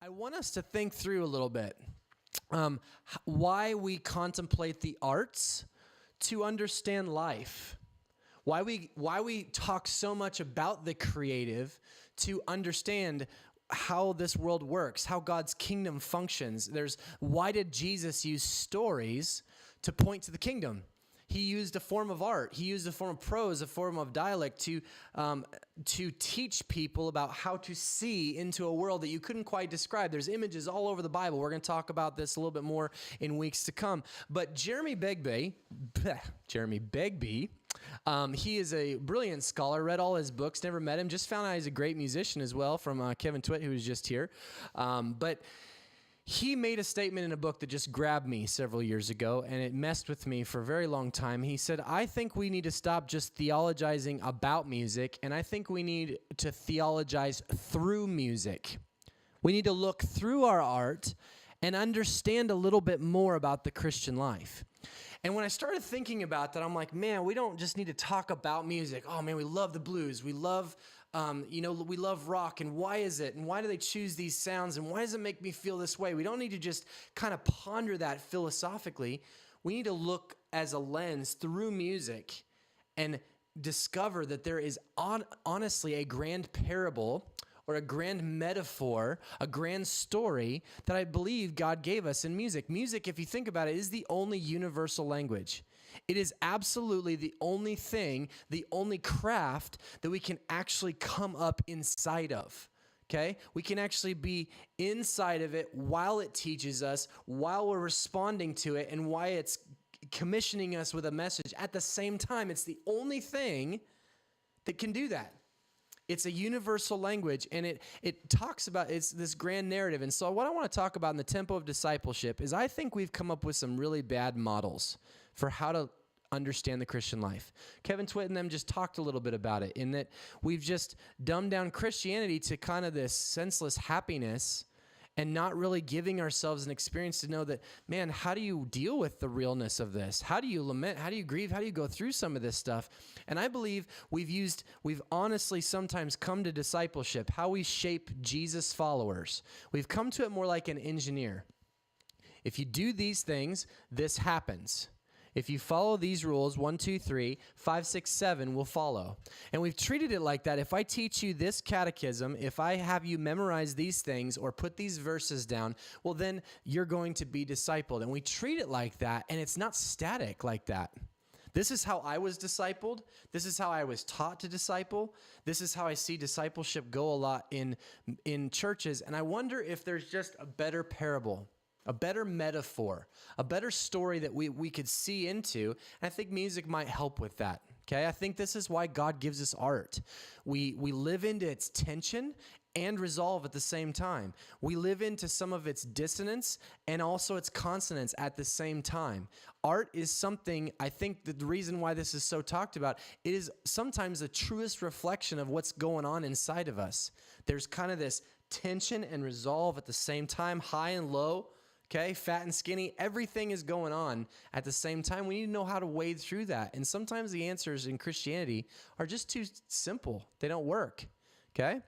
I want us to think through a little bit why we contemplate the arts to understand life. Why we talk so much about the creative to understand how this world works, how God's kingdom functions. Why did Jesus use stories to point to the kingdom? He used a form of art. He used a form of prose, a form of dialect to teach people about how to see into a world that you couldn't quite describe. There's images all over the Bible. We're going to talk about this a little bit more in weeks to come. But Jeremy Begbie, he is a brilliant scholar, read all his books, never met him, just found out he's a great musician as well from Kevin Twitt, who was just here. But he made a statement in a book that just grabbed me several years ago, and it messed with me for a very long time. He said, I think we need to stop just theologizing about music, and I think we need to theologize through music. We need to look through our art and understand a little bit more about the Christian life. And when I started thinking about that, I'm like, man, we don't just need to talk about music. Oh, man, we love the blues. We love we love rock, and why is it? And why do they choose these sounds? And why does it make me feel this way? We don't need to just kind of ponder that philosophically. We need to look as a lens through music and discover that there is honestly a grand parable or a grand metaphor, a grand story that I believe God gave us in music. Music, if you think about it, is the only universal language. It is absolutely the only thing, the only craft that we can actually come up inside of, okay? We can actually be inside of it while it teaches us, while we're responding to it, and why it's commissioning us with a message. At the same time, it's the only thing that can do that. It's a universal language, and it talks about, it's this grand narrative. And so what I want to talk about in the tempo of discipleship is I think we've come up with some really bad models for how to understand the Christian life. Kevin Twitt and them just talked a little bit about it, in that we've just dumbed down Christianity to kind of this senseless happiness and not really giving ourselves an experience to know that, man, how do you deal with the realness of this? How do you lament? How do you grieve? How do you go through some of this stuff? And I believe we've honestly sometimes come to discipleship, how we shape Jesus followers. We've come to it more like an engineer. If you do these things, this happens. If you follow these rules, 1, 2, 3, 5, 6, 7 will follow. And we've treated it like that. If I teach you this catechism, if I have you memorize these things or put these verses down, well, then you're going to be discipled. And we treat it like that, and it's not static like that. This is how I was discipled. This is how I was taught to disciple. This is how I see discipleship go a lot in churches. And I wonder if there's just a better parable, a better metaphor, a better story that we could see into. And I think music might help with that, okay? I think this is why God gives us art. We live into its tension and resolve at the same time. We live into some of its dissonance and also its consonance at the same time. Art is something, I think the reason why this is so talked about, it is sometimes the truest reflection of what's going on inside of us. There's kind of this tension and resolve at the same time, high and low, okay, fat and skinny, everything is going on at the same time. We need to know how to wade through that. And sometimes the answers in Christianity are just too simple. They don't work, okay?